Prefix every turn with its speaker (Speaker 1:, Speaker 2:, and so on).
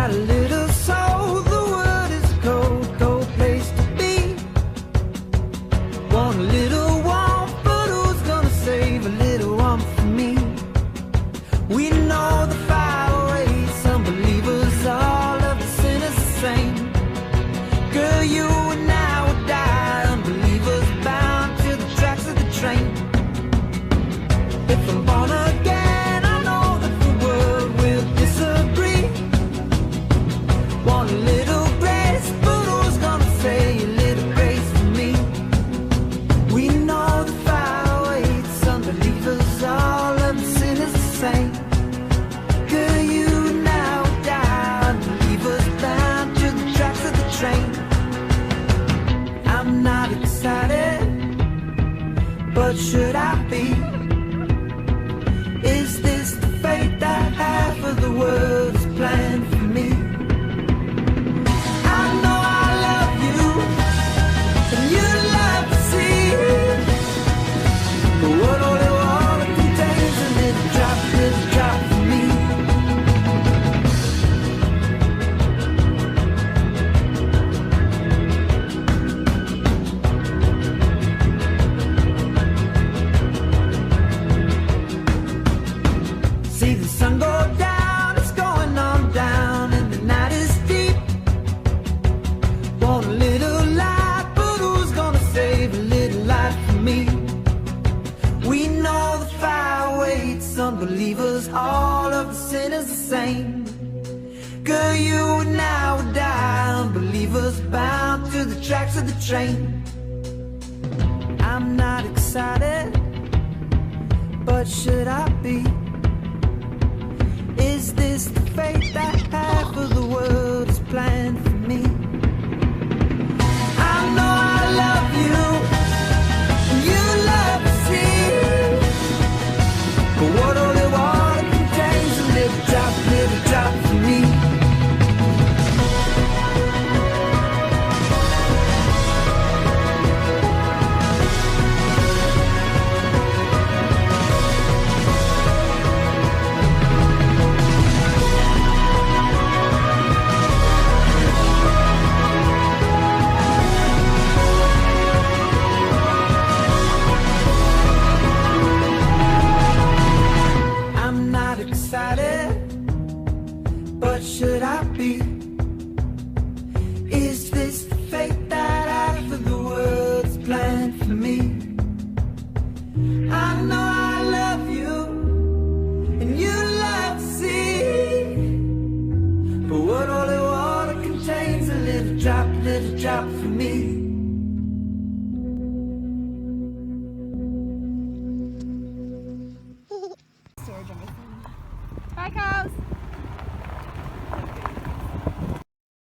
Speaker 1: got a little soul, the world is a cold, cold place to be. Want a little warmth, but who's gonna save a little warmth for me? We know the fire waits, some believers, all of the sinners the same. Girl, you and I will die, unbelievers bound to the tracks of the train. If I'm born again, I know that the world will disagree. Want a little grace, but who's gonna say a little grace for me? We know the fire waits, unbelievers, all of the sinners the same. Girl, you and I will die, unbelievers bound to the tracks of the train. I'm not excited, but should I be? Is this the fate that half of the world is planned for me? I know I love you, and you love to see it. But what only water contains a little drop for me. See the sun go down, it's going on down, and the night is deep. Want a little light, but who's gonna save a little light for me? We know the fire waits, unbelievers, all of the sinners the same. Girl, you and I will die, unbelievers bound to the tracks of the train. I'm not excited, but should I be? Is this the fate that half of the world is planned for me? I know I love you, and you love to see it. But what only water contains a little drop for me. I'm not excited, but should I be? Is this the fate that half of the world's planned for me? I know I love you, and you love to see. But what only water contains a little drop for me.
Speaker 2: Storage everything. Bye, cows.